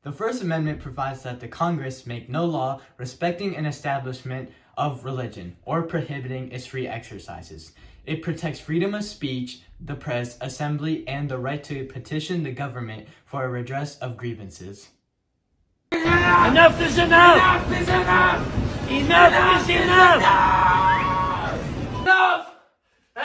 The First Amendment provides that the Congress make no law respecting an establishment of religion or prohibiting its free exercises. It protects freedom of speech, the press, assembly, and the right to petition the government for a redress of grievances. Enough is enough! Enough is enough! Enough is enough! Enough!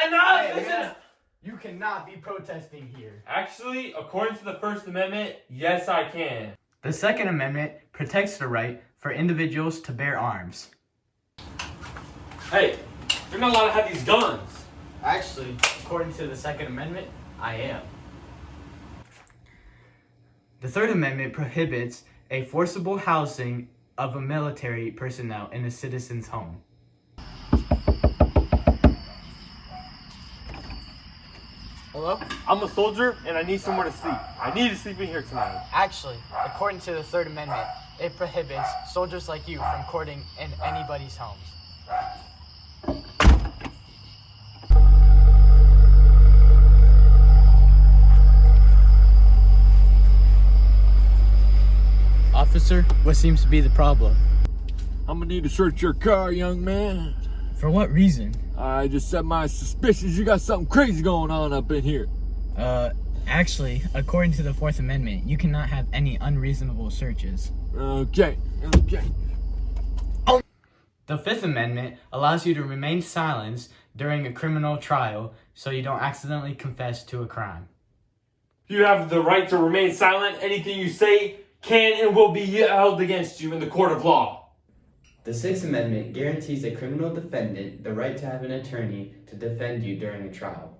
Enough is enough! You cannot be protesting here. Actually, according to the First Amendment, yes I can. The Second Amendment protects the right for individuals to bear arms. Hey, you're not allowed to have these guns. Actually, according to the Second Amendment, I am. The Third Amendment prohibits a forcible housing of a military personnel in a citizen's home. Hello? I'm a soldier and I need somewhere to sleep. I need to sleep in here tonight. Actually, according to the Third Amendment, it prohibits soldiers like you from courting in anybody's homes. Officer, what seems to be the problem? I'm gonna need to search your car, young man. For what reason? I just set my suspicions you got something crazy going on up in here. Actually, according to the Fourth Amendment, you cannot have any unreasonable searches. Okay. The Fifth Amendment allows you to remain silent during a criminal trial so you don't accidentally confess to a crime. You have the right to remain silent. Anything you say can and will be held against you in the court of law. The Sixth Amendment guarantees a criminal defendant the right to have an attorney to defend you during a trial.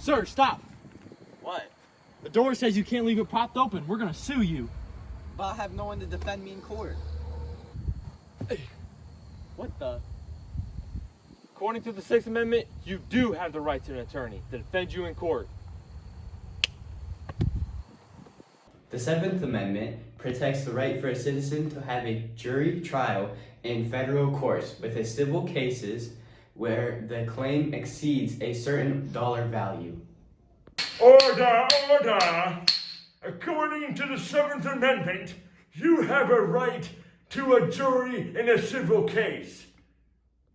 Sir, stop! What? The door says you can't leave it propped open. We're gonna sue you. But I have no one to defend me in court. What the? According to the Sixth Amendment, you do have the right to an attorney to defend you in court. The Seventh Amendment protects the right for a citizen to have a jury trial in federal courts with civil cases where the claim exceeds a certain dollar value. Order, order! According to the Seventh Amendment, you have a right to a jury in a civil case.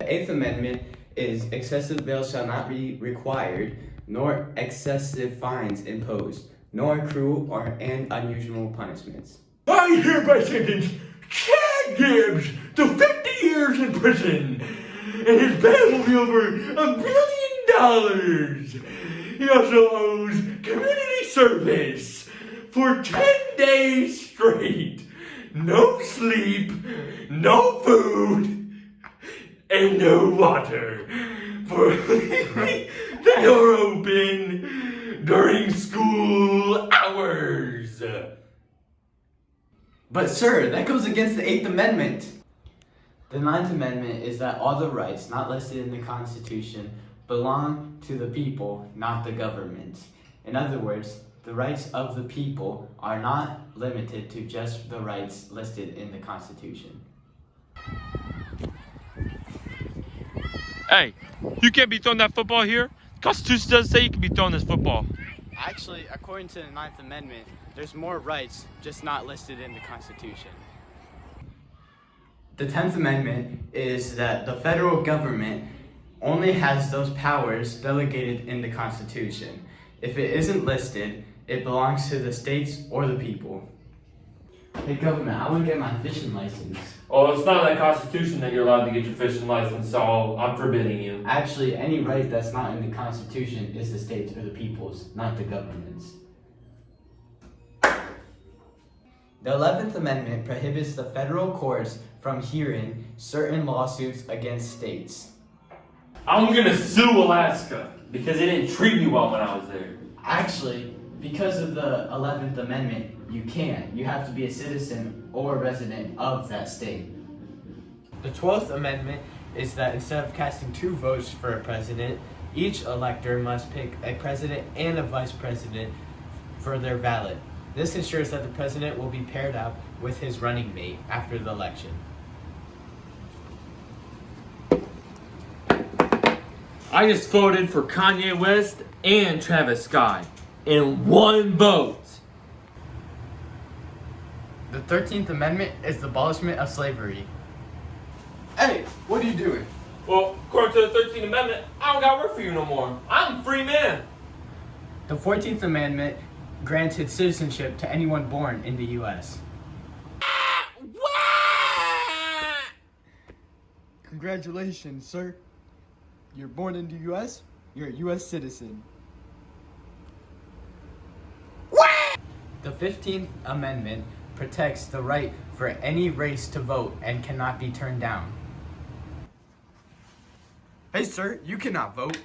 The Eighth Amendment is excessive bail shall not be required, nor excessive fines imposed, nor cruel and unusual punishments. I hereby sentence Chad Gibbs to 50 years in prison, and his bail will be over $1 billion. He also owes community service for 10 days straight. No sleep, no food, and no water for leaving the door open during school hours. But sir, that goes against the Eighth Amendment. The Ninth Amendment is that all the rights not listed in the Constitution belong to the people, not the government. In other words, the rights of the people are not limited to just the rights listed in the Constitution. Hey, you can't be throwing that football here. The Constitution doesn't say you can be throwing this football. Actually, according to the Ninth Amendment, there's more rights, just not listed in the Constitution. The 10th Amendment is that the federal government only has those powers delegated in the Constitution. If it isn't listed, it belongs to the states or the people. Hey government, I want to get my fishing license. Oh, it's not in the Constitution that you're allowed to get your fishing license, so I'm forbidding you. Actually, any right that's not in the Constitution is the states or the people's, not the government's. The 11th Amendment prohibits the federal courts from hearing certain lawsuits against states. I'm gonna sue Alaska because they didn't treat me well when I was there. Actually, because of the 11th Amendment, you can't. You have to be a citizen or a resident of that state. The 12th Amendment is that instead of casting 2 votes for a president, each elector must pick a president and a vice president for their ballot. This ensures that the president will be paired up with his running mate after the election. I just voted for Kanye West and Travis Scott in one vote. The 13th Amendment is the abolishment of slavery. Hey, what are you doing? Well, according to the 13th Amendment, I don't got work for you no more. I'm a free man. The 14th Amendment granted citizenship to anyone born in the U.S. Congratulations, sir. You're born in the U.S., you're a U.S. citizen. The 15th Amendment protects the right for any race to vote and cannot be turned down. Hey, sir, you cannot vote.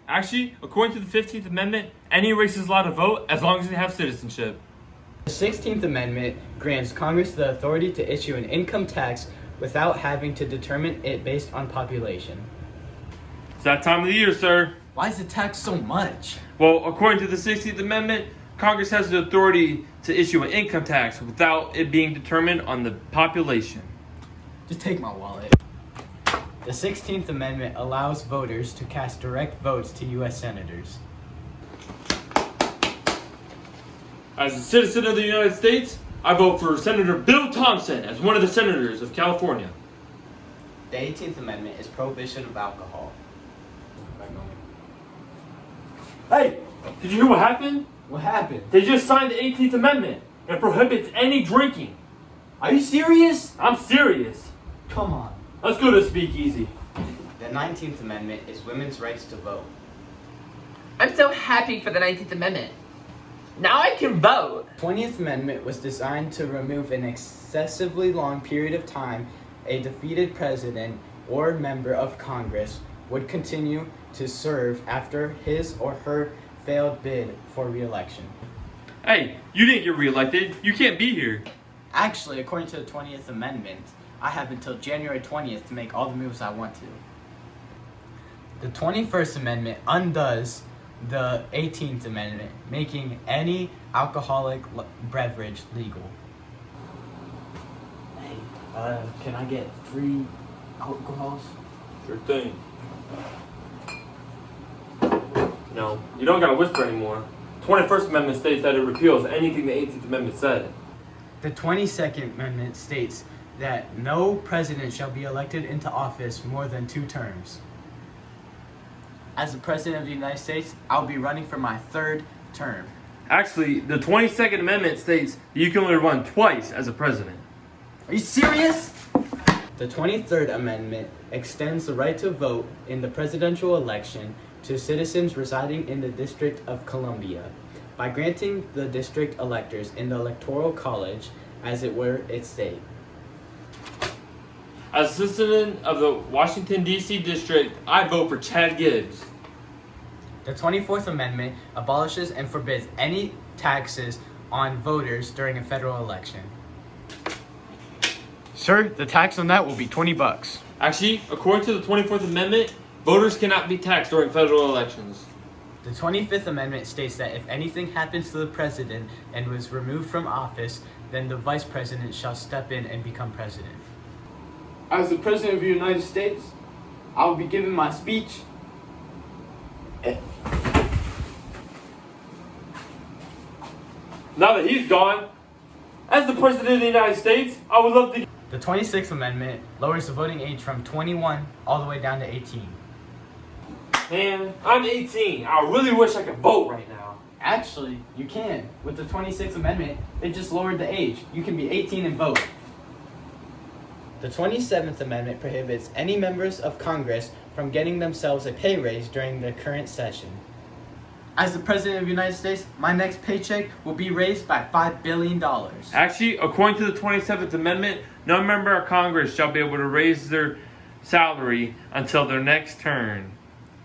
Actually, according to the 15th Amendment, any race is allowed to vote as long as they have citizenship. The 16th Amendment grants Congress the authority to issue an income tax without having to determine it based on population. It's that time of the year, sir. Why is the tax so much? Well, according to the 16th Amendment, Congress has the authority to issue an income tax without it being determined on the population. Just take my wallet. The 16th Amendment allows voters to cast direct votes to U.S. senators. As a citizen of the United States, I vote for Senator Bill Thompson as one of the senators of California. The 18th Amendment is prohibition of alcohol. Hey, did you hear what happened? What happened? They just signed the 18th Amendment. It prohibits any drinking. Are you serious? I'm serious. Come on. Let's go to Speakeasy. The 19th Amendment is women's rights to vote. I'm so happy for the 19th Amendment. Now I can vote. 20th Amendment was designed to remove an excessively long period of time a defeated president or member of Congress would continue to serve after his or her failed bid for re-election. Hey, you didn't get reelected. You can't be here. Actually, according to the 20th Amendment, I have until January 20th to make all the moves I want to. The 21st Amendment undoes the 18th Amendment, making any alcoholic beverage legal. Hey, can I get 3 alcohols? Sure thing. No, you don't gotta whisper anymore. 21st Amendment states that it repeals anything the 18th Amendment said. The 22nd Amendment states that no president shall be elected into office more than 2 terms. As the President of the United States, I'll be running for my 3rd term. Actually, the 22nd Amendment states that you can only run twice as a president. Are you serious? The 23rd Amendment extends the right to vote in the presidential election to citizens residing in the District of Columbia by granting the district electors in the Electoral College as it were its state. As a citizen of the Washington, D.C. district, I vote for Chad Gibbs. The 24th Amendment abolishes and forbids any taxes on voters during a federal election. Sir, the tax on that will be $20. Actually, according to the 24th Amendment, voters cannot be taxed during federal elections. The 25th Amendment states that if anything happens to the president and was removed from office, then the vice president shall step in and become president. As the President of the United States, I will be giving my speech. Now that he's gone, as the President of the United States, I would love to... The 26th Amendment lowers the voting age from 21 all the way down to 18. Man, I'm 18. I really wish I could vote right now. Actually, you can. With the 26th Amendment, they just lowered the age. You can be 18 and vote. The 27th Amendment prohibits any members of Congress from getting themselves a pay raise during the current session. As the President of the United States, my next paycheck will be raised by $5 billion. Actually, according to the 27th Amendment, no member of Congress shall be able to raise their salary until their next turn.